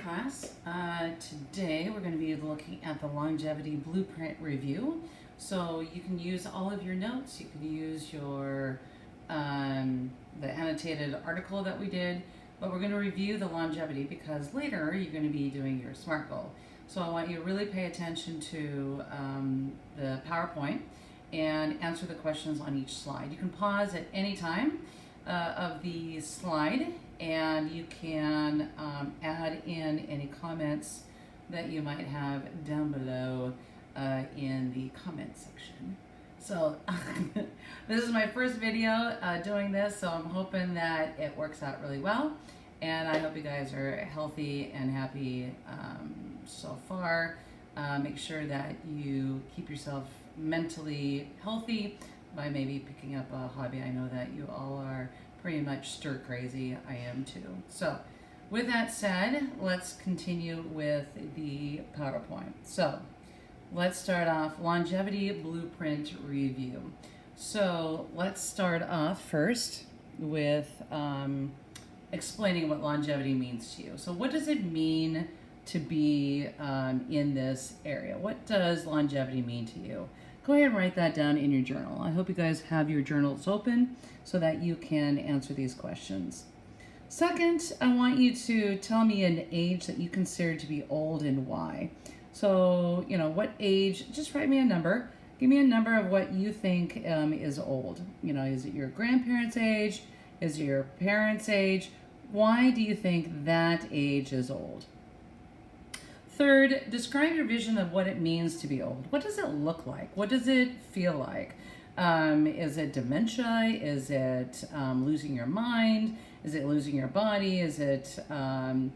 class. Today we're going to be looking at the longevity blueprint review. So you can use all of your notes. You can use your the annotated article that we did, but we're going to review the longevity because later you're going to be doing your SMART goal. So I want you to really pay attention to the PowerPoint and answer the questions on each slide. You can pause at any time of the slide, and you can add in any comments that you might have down below in the comment section. So this is my first video doing this, so I'm hoping that it works out really well, and I hope you guys are healthy and happy so far. Make sure that you keep yourself mentally healthy by maybe picking up a hobby. I know that you all are pretty much stir crazy. I am too. So with that said, let's continue with the PowerPoint. So let's start off longevity blueprint review. So let's start off first with explaining what longevity means to you. So what does it mean to be in this area? What does longevity mean to you? Go ahead and write that down in your journal. I hope you guys have your journals open so that you can answer these questions. Second, I want you to tell me an age that you consider to be old and why. So, what age, just write me a number. Give me a number of what you think is old. Is it your grandparents' age? Is it your parents' age? Why do you think that age is old? Third, describe your vision of what it means to be old. What does it look like? What does it feel like? Is it dementia? Is it losing your mind? Is it losing your body? Is it, a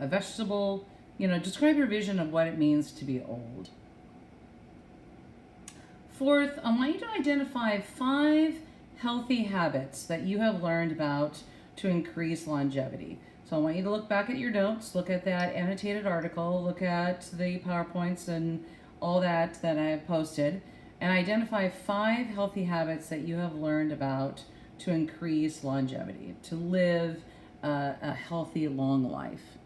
vegetable? Describe your vision of what it means to be old. Fourth, I want you to identify 5 healthy habits that you have learned about to increase longevity. So I want you to look back at your notes, look at that annotated article, look at the PowerPoints and all that I have posted, and identify 5 healthy habits that you have learned about to increase longevity, to live a healthy, long life.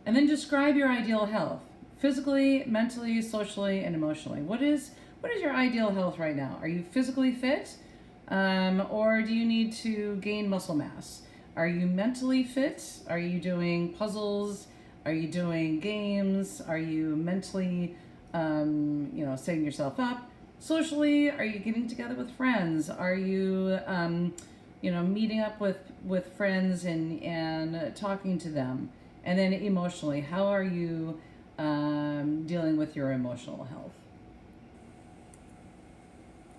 And then describe your ideal health, physically, mentally, socially, and emotionally. What is your ideal health right now? Are you physically fit, or do you need to gain muscle mass? Are you mentally fit? Are you doing puzzles? Are you doing games? Are you mentally, setting yourself up? Socially, are you getting together with friends? Are you, meeting up with friends and talking to them? And then emotionally, how are you dealing with your emotional health?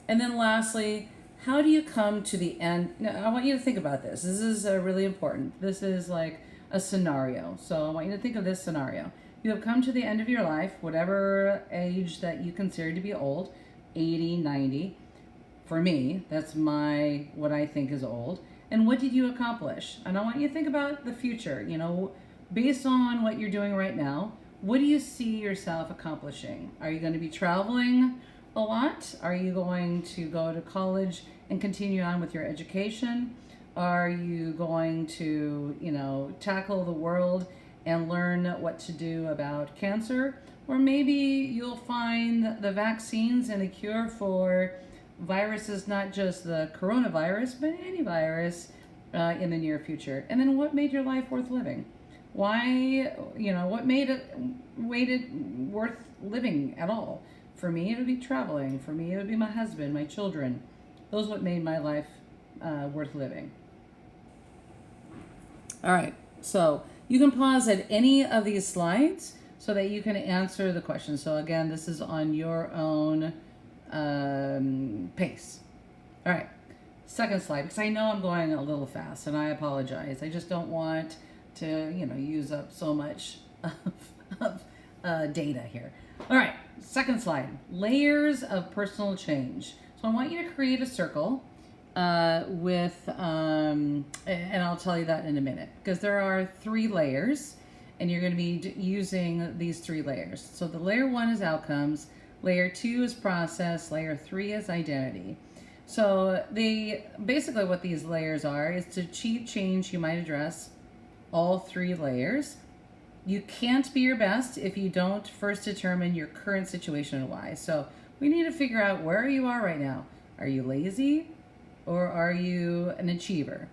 And then lastly, how do you come to the end? Now, I want you to think about this. This is really important. This is like a scenario. So I want you to think of this scenario. You have come to the end of your life, whatever age that you consider to be old, 80, 90. For me, that's what I think is old. And what did you accomplish? And I want you to think about the future. Based on what you're doing right now, what do you see yourself accomplishing? Are you going to be traveling a lot? Are you going to go to college and continue on with your education? Are you going to, tackle the world and learn what to do about cancer? Or maybe you'll find the vaccines and a cure for viruses, not just the coronavirus, but any virus in the near future. And then what made your life worth living? Why, what made it worth living at all? For me, it would be traveling. For me, it would be my husband, my children. Those are what made my life worth living. All right, so you can pause at any of these slides so that you can answer the question. So again, this is on your own pace. All right, second slide, because I know I'm going a little fast, and I apologize. I just don't want to, use up so much of data here. All right, second slide, layers of personal change. So I want you to create a circle with, and I'll tell you that in a minute, because there are 3 layers, and you're going to be using these 3 layers. So the layer 1 is outcomes, layer 2 is process, layer 3 is identity. So basically what these layers are is to achieve change you might address all 3 layers. You can't be your best if you don't first determine your current situation and why. So we need to figure out where you are right now. Are you lazy or are you an achiever?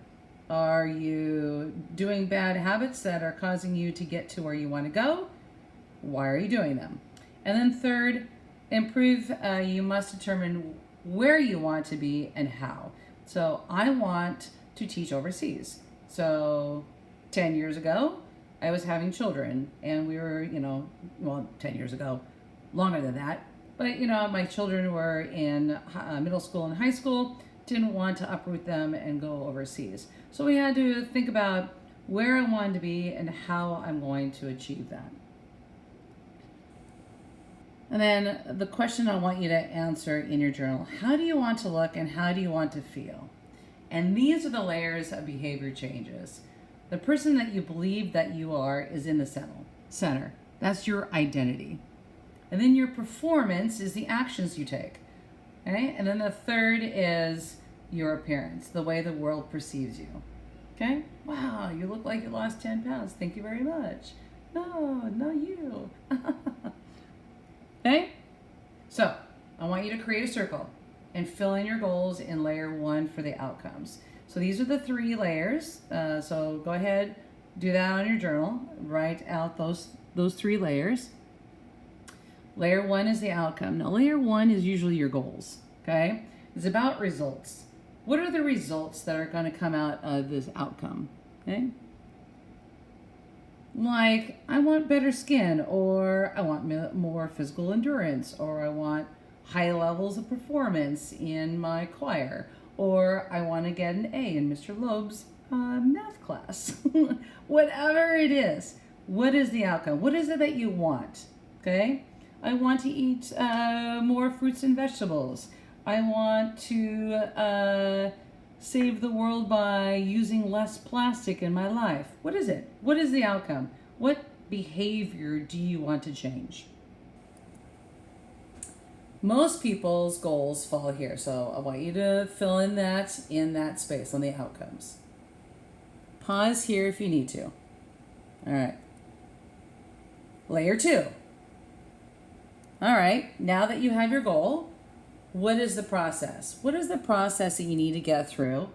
Are you doing bad habits that are causing you to get to where you want to go? Why are you doing them? And then third, improve. You must determine where you want to be and how. So I want to teach overseas. So 10 years ago, I was having children and we were, 10 years ago, longer than that. But, my children were in middle school and high school, didn't want to uproot them and go overseas. So we had to think about where I wanted to be and how I'm going to achieve that. And then the question I want you to answer in your journal, how do you want to look and how do you want to feel? And these are the layers of behavior changes. The person that you believe that you are is in the center. That's your identity. And then your performance is the actions you take. Okay? And then the third is your appearance, the way the world perceives you. Okay? Wow, you look like you lost 10 pounds. Thank you very much. No, not you. Okay? So, I want you to create a circle and fill in your goals in layer 1 for the outcomes. So these are the 3 layers. So go ahead, do that on your journal. Write out those 3 layers. Layer 1 is the outcome. Now, layer 1 is usually your goals, okay? It's about results. What are the results that are going to come out of this outcome, okay? Like, I want better skin, or I want more physical endurance, or I want high levels of performance in my choir, or I want to get an A in Mr. Loeb's math class. Whatever it is, what is the outcome? What is it that you want, okay? I want to eat more fruits and vegetables. I want to save the world by using less plastic in my life. What is it? What is the outcome? What behavior do you want to change? Most people's goals fall here, so I want you to fill in that space on the outcomes. Pause here if you need to. All right. Layer 2. All right, now that you have your goal, what is the process? What is the process that you need to get through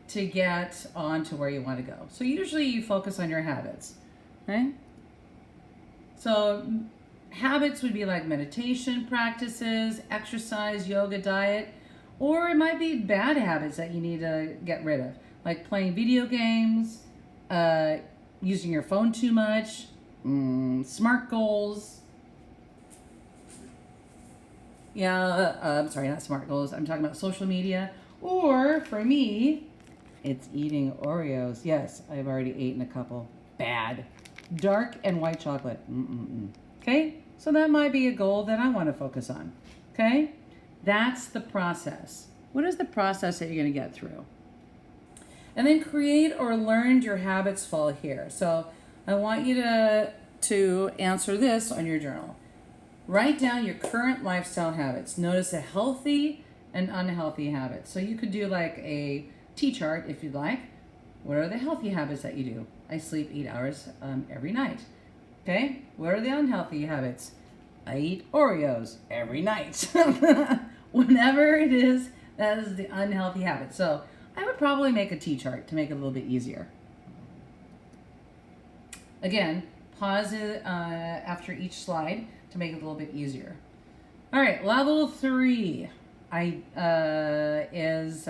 to get on to where you want to go? So usually you focus on your habits, right? So habits would be like meditation practices, exercise, yoga, diet, or it might be bad habits that you need to get rid of, like playing video games, using your phone too much, SMART goals. I'm sorry, not SMART goals. I'm talking about social media. Or for me, it's eating Oreos. Yes, I've already eaten a couple. Bad. Dark and white chocolate. Okay? So that might be a goal that I want to focus on. Okay? That's the process. What is the process that you're going to get through? And then create or learn your habits fall here. So I want you to answer this on your journal. Write down your current lifestyle habits. Notice the healthy and unhealthy habits. So you could do like a T-chart if you'd like. What are the healthy habits that you do? I sleep 8 hours every night. Okay? What are the unhealthy habits? I eat Oreos every night. Whenever it is, that is the unhealthy habit. So I would probably make a T-chart to make it a little bit easier. Again, pause it after each slide to make it a little bit easier. All right, level 3 is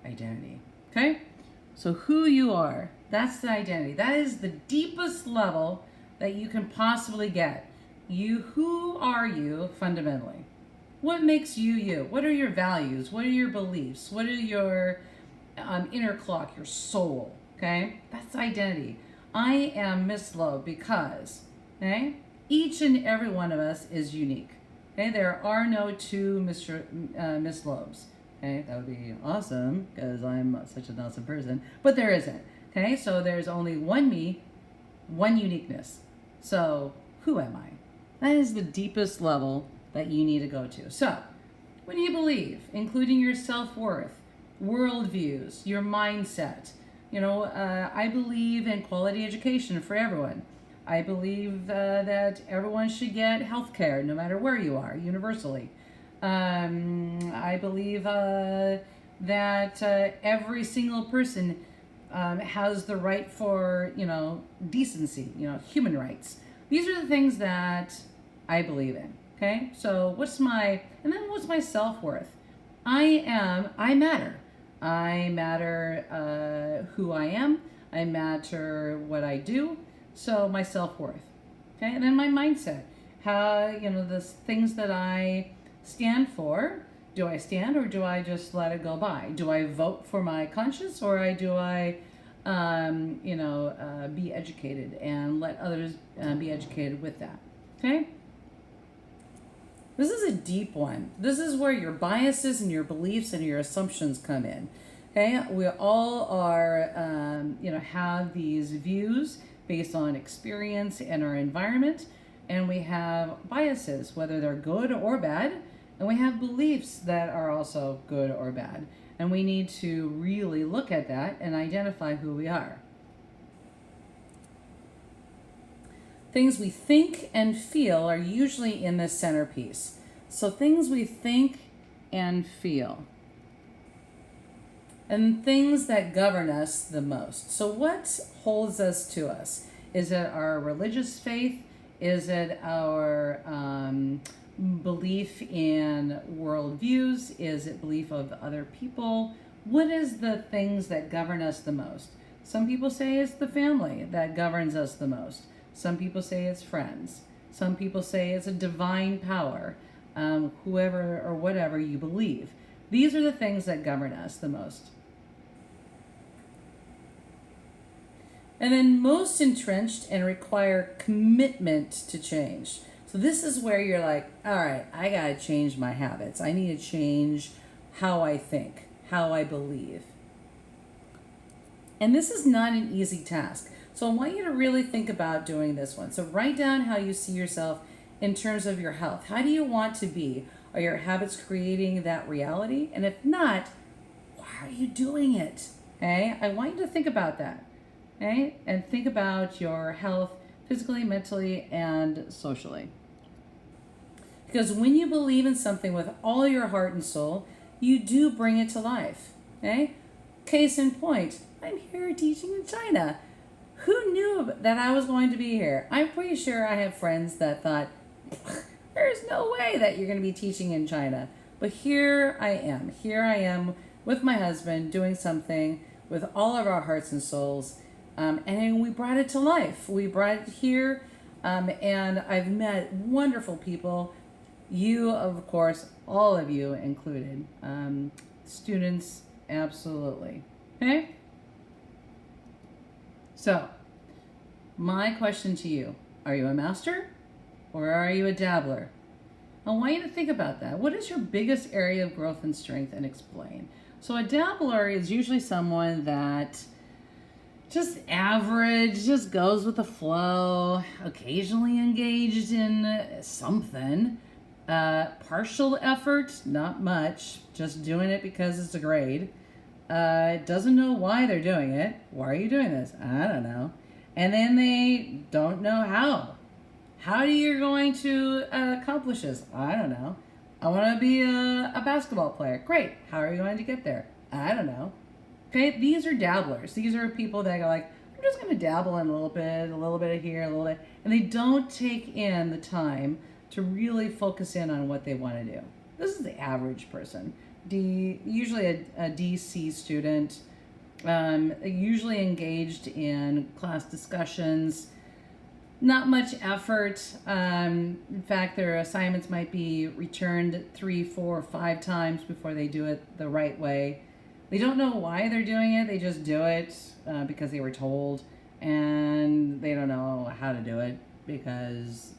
identity. Okay? So who you are, that's the identity. That is the deepest level that you can possibly get. Who are you fundamentally? What makes you you? What are your values? What are your beliefs? What are your inner clock, your soul? Okay? That's identity. I am Miss Loeb because, okay? Each and every one of us is unique. Okay? There are no two Miss Loebs. Okay? That would be awesome because I'm such an awesome person, but there isn't. Okay? So there's only one me, one uniqueness. So who am I? That is the deepest level that you need to go to. So, what do you believe, including your self-worth, worldviews, your mindset, I believe in quality education for everyone. I believe that everyone should get health care no matter where you are, universally. I believe that every single person has the right for, decency, human rights. These are the things that I believe in. Okay, so what's my self-worth? I matter. I matter who I am. I matter what I do. So my self-worth. Okay, and then my mindset. How, the things that I stand for. Do I stand or do I just let it go by? Do I vote for my conscience or do I, be educated and let others be educated with that? Okay? This is a deep one. This is where your biases and your beliefs and your assumptions come in. Okay, we all are, have these views based on experience and our environment, and we have biases, whether they're good or bad, and we have beliefs that are also good or bad, and we need to really look at that and identify who we are. Things we think and feel are usually in this centerpiece. So things we think and feel. And things that govern us the most. So what holds us to us? Is it our religious faith? Is it our belief in worldviews? Is it belief of other people? What is the things that govern us the most? Some people say it's the family that governs us the most. Some people say it's friends. Some people say it's a divine power, whoever or whatever you believe. These are the things that govern us the most. And then most entrenched and require commitment to change. So this is where you're like, all right, I got to change my habits. I need to change how I think, how I believe. And this is not an easy task. So I want you to really think about doing this one. So write down how you see yourself in terms of your health. How do you want to be? Are your habits creating that reality? And if not, why are you doing it? Okay? I want you to think about that. Okay? And think about your health physically, mentally, and socially. Because when you believe in something with all your heart and soul, you do bring it to life. Okay? Case in point, I'm here teaching in China. Who knew that I was going to be here? I'm pretty sure I have friends that thought, there's no way that you're going to be teaching in China. But here I am. Here I am with my husband doing something with all of our hearts and souls. And we brought it to life. We brought it here. And I've met wonderful people. You, of course, all of you included. Students, absolutely. Okay? So, my question to you, are you a master or are you a dabbler? I want you to think about that. What is your biggest area of growth and strength, and explain. So a dabbler is usually someone that just average, just goes with the flow, occasionally engaged in something. Partial effort, not much, just doing it because it's a grade. Doesn't know why they're doing it. Why are you doing this? I don't know. And then they don't know how. How are you going to accomplish this? I don't know. I want to be a basketball player. Great. How are you going to get there? I don't know. Okay, these are dabblers. These are people that go like, I'm just going to dabble in a little bit of here, a little bit. And they don't take in the time to really focus in on what they want to do. This is the average person. Usually a DC student, usually engaged in class discussions, not much effort. In fact, their assignments might be returned 3, 4, 5 times before they do it the right way. They don't know why they're doing it. They just do it because they were told, and they don't know how to do it because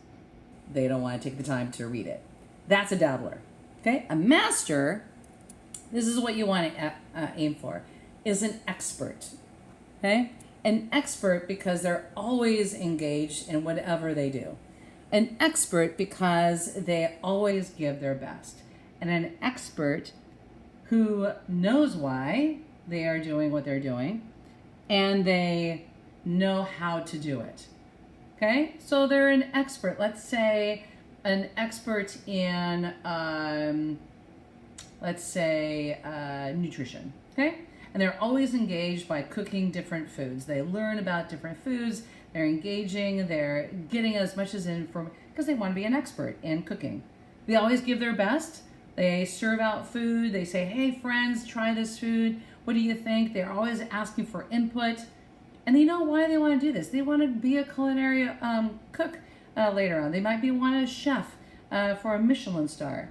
they don't want to take the time to read it. That's a dabbler. Okay, a master, this is what you want to aim for, is an expert. Okay, an expert because they're always engaged in whatever they do. An expert because they always give their best. And an expert who knows why they are doing what they're doing and they know how to do it. Okay, so they're an expert. Let's say an expert in, nutrition. Okay, and they're always engaged by cooking different foods. They learn about different foods. They're engaging. They're getting as much as information because they want to be an expert in cooking. They always give their best. They serve out food. They say, "Hey, friends, try this food. What do you think?" They're always asking for input. And they know why they want to do this. They want to be a culinary cook later on. They might want a chef for a Michelin star.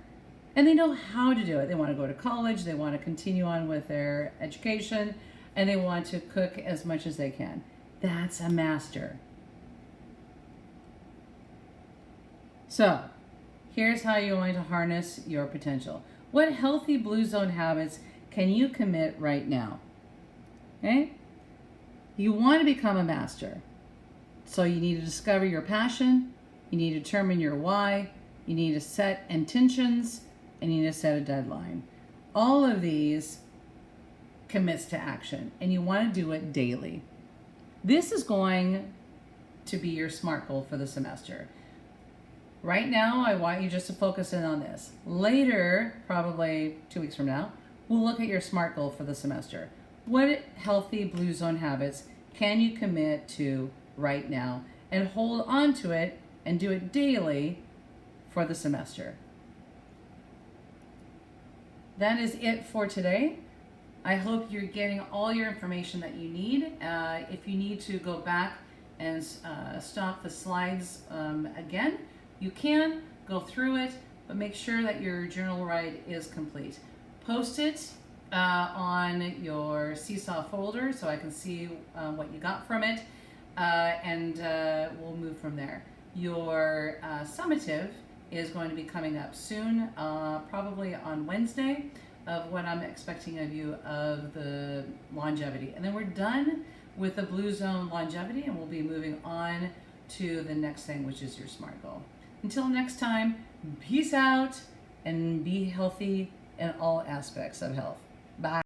And they know how to do it. They want to go to college. They want to continue on with their education. And they want to cook as much as they can. That's a master. So, here's how you're going to harness your potential. What healthy Blue Zone habits can you commit right now? Okay? You want to become a master. So you need to discover your passion. You need to determine your why. You need to set intentions. And you need to set a deadline. All of these commits to action. And you want to do it daily. This is going to be your SMART goal for the semester. Right now, I want you just to focus in on this. Later, probably 2 weeks from now, we'll look at your SMART goal for the semester. What healthy Blue Zone habits can you commit to right now and hold on to it and do it daily for the semester? That is it for today. I hope you're getting all your information that you need. If you need to go back and stop the slides again, you can go through it, but make sure that your journal write is complete. Post it on your Seesaw folder so I can see what you got from it, and we'll move from there. Your summative is going to be coming up soon, probably on Wednesday, of what I'm expecting of you of the longevity. And then we're done with the Blue Zone longevity, and we'll be moving on to the next thing, which is your SMART goal. Until next time, peace out and be healthy in all aspects of health. Bye.